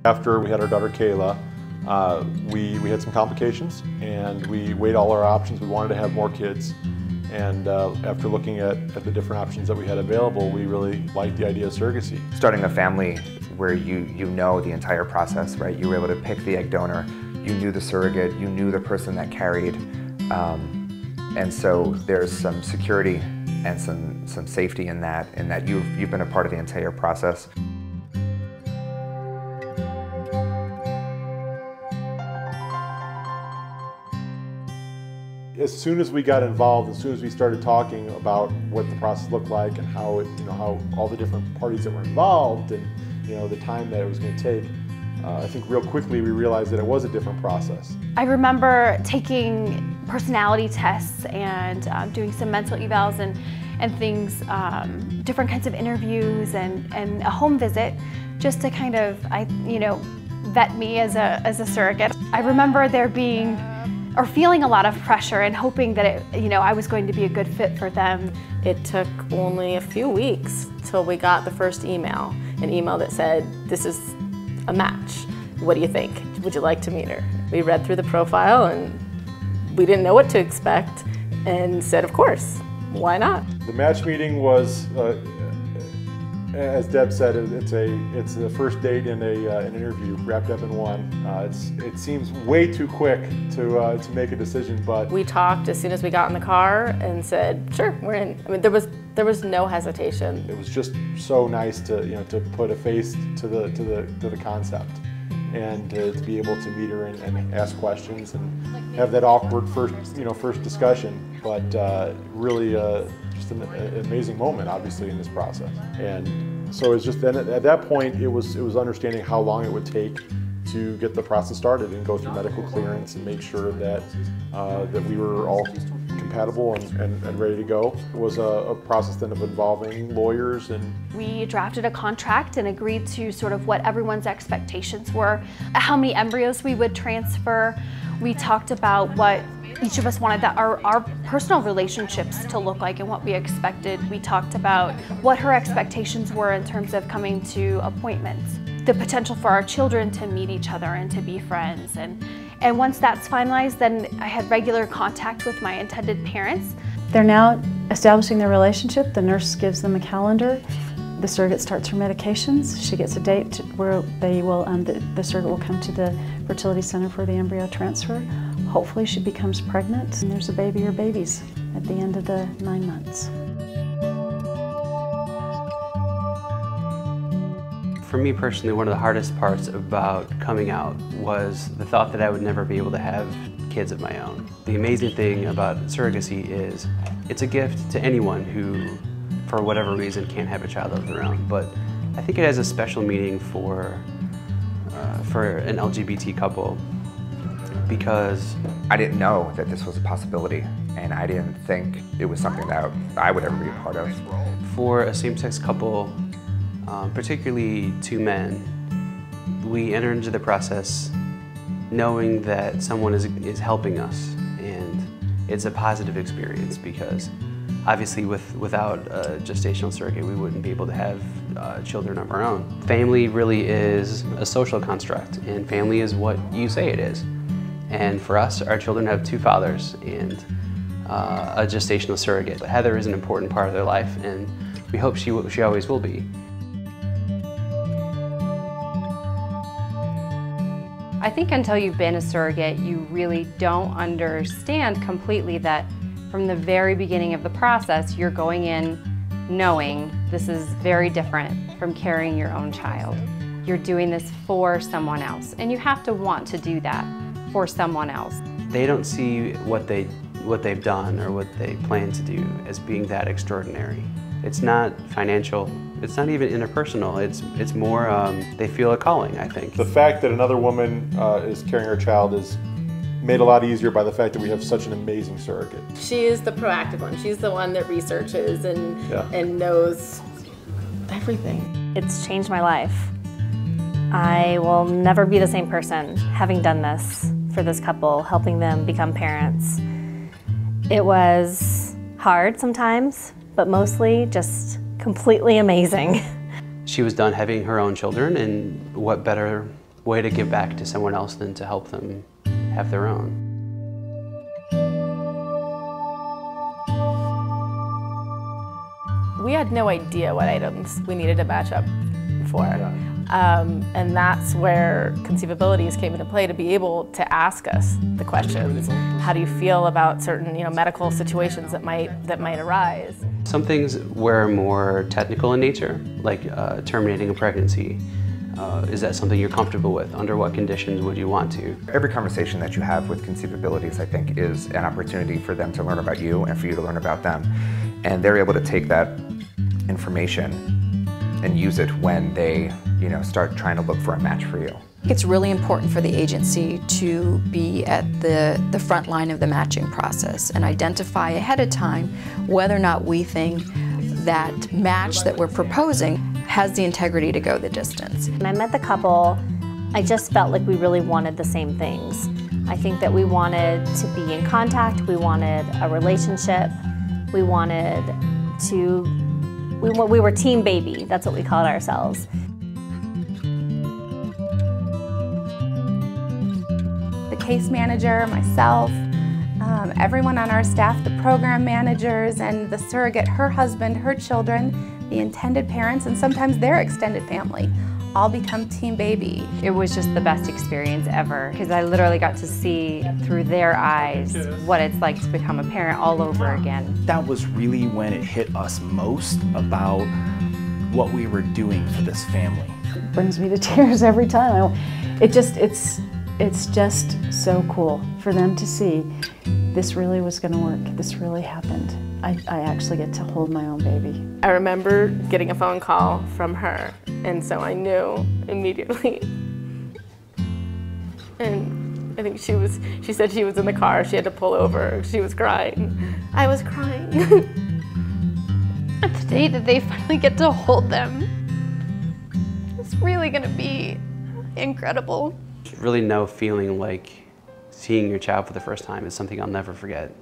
After we had our daughter Kayla, we had some complications and we weighed all our options. We wanted to have more kids, and after looking at the different options that we had available, we really liked the idea of surrogacy. Starting a family where you know the entire process, right? You were able to pick the egg donor, you knew the surrogate, you knew the person that carried, and so there's some security and some safety in that you've been a part of the entire process. As soon as we got involved, as soon as we started talking about what the process looked like and how how all the different parties that were involved and the time that it was going to take, I think real quickly we realized that it was a different process. I remember taking personality tests and doing some mental evals and things, different kinds of interviews and a home visit, just to kind of vet me as a surrogate. I remember there being or feeling a lot of pressure and hoping that I was going to be a good fit for them. It took only a few weeks till we got the first email, an email that said, "This is a match. What do you think? Would you like to meet her?" We read through the profile and we didn't know what to expect and said, of course, why not? The match meeting was, as Deb said, it's the first date and an interview wrapped up in one. It seems way too quick to make a decision, but we talked as soon as we got in the car and said, sure, we're in. I mean, there was no hesitation. It was just so nice to put a face to the concept, and to be able to meet her and ask questions and have that awkward first discussion, but really just an amazing moment, obviously, in this process. And so it's just then at that point it was understanding how long it would take to get the process started and go through medical clearance and make sure that that we were all compatible and ready to go. It was a process then of involving lawyers, and we drafted a contract and agreed to sort of what everyone's expectations were, how many embryos we would transfer. We talked about what each of us wanted our personal relationships to look like and what we expected. We talked about what her expectations were in terms of coming to appointments, the potential for our children to meet each other and to be friends. And once that's finalized, then I had regular contact with my intended parents. They're now establishing their relationship. The nurse gives them a calendar. The surrogate starts her medications. She gets a date where the surrogate will come to the fertility center for the embryo transfer. Hopefully she becomes pregnant and there's a baby or babies at the end of the 9 months. For me personally, one of the hardest parts about coming out was the thought that I would never be able to have kids of my own. The amazing thing about surrogacy is it's a gift to anyone who, for whatever reason, can't have a child of their own. But I think it has a special meaning for an LGBT couple, because I didn't know that this was a possibility, and I didn't think it was something that I would ever be a part of. For a same-sex couple, particularly two men, we enter into the process knowing that someone is helping us, and it's a positive experience because obviously without a gestational surrogate we wouldn't be able to have children of our own. Family really is a social construct, and family is what you say it is. And for us, our children have two fathers and a gestational surrogate. Heather is an important part of their life, and we hope she always will be. I think until you've been a surrogate, you really don't understand completely that from the very beginning of the process, you're going in knowing this is very different from carrying your own child. You're doing this for someone else, and you have to want to do that for someone else. They don't see what they've done or what they plan to do as being that extraordinary. It's not financial, it's not even interpersonal, it's more, they feel a calling, I think. The fact that another woman is carrying our child is made a lot easier by the fact that we have such an amazing surrogate. She is the proactive one. She's the one that researches and knows everything. It's changed my life. I will never be the same person having done this for this couple, helping them become parents. It was hard sometimes, but mostly just completely amazing. She was done having her own children, and what better way to give back to someone else than to help them have their own. We had no idea what items we needed to match up for. And that's where ConceiveAbilities came into play, to be able to ask us the questions. How do you feel about certain medical situations that might arise? Some things were more technical in nature, like terminating a pregnancy. Is that something you're comfortable with? Under what conditions would you want to? Every conversation that you have with ConceiveAbilities, I think, is an opportunity for them to learn about you and for you to learn about them. And they're able to take that information and use it when they start trying to look for a match for you. It's really important for the agency to be at the front line of the matching process and identify ahead of time whether or not we think that match that we're proposing has the integrity to go the distance. When I met the couple, I just felt like we really wanted the same things. I think that we wanted to be in contact, we wanted a relationship, we wanted to, we were team baby, that's what we called ourselves. The case manager, myself, everyone on our staff, the program managers, and the surrogate, her husband, her children, the intended parents, and sometimes their extended family, all become team baby. It was just the best experience ever, because I literally got to see through their eyes what it's like to become a parent all over again. That was really when it hit us most about what we were doing for this family. It brings me to tears every time. It's just so cool for them to see this really was going to work. This really happened. I actually get to hold my own baby. I remember getting a phone call from her, and so I knew immediately. And I think she said she was in the car, she had to pull over, she was crying. I was crying. And the day that they finally get to hold them, it's really gonna be incredible. There's really no feeling like seeing your child for the first time is something I'll never forget.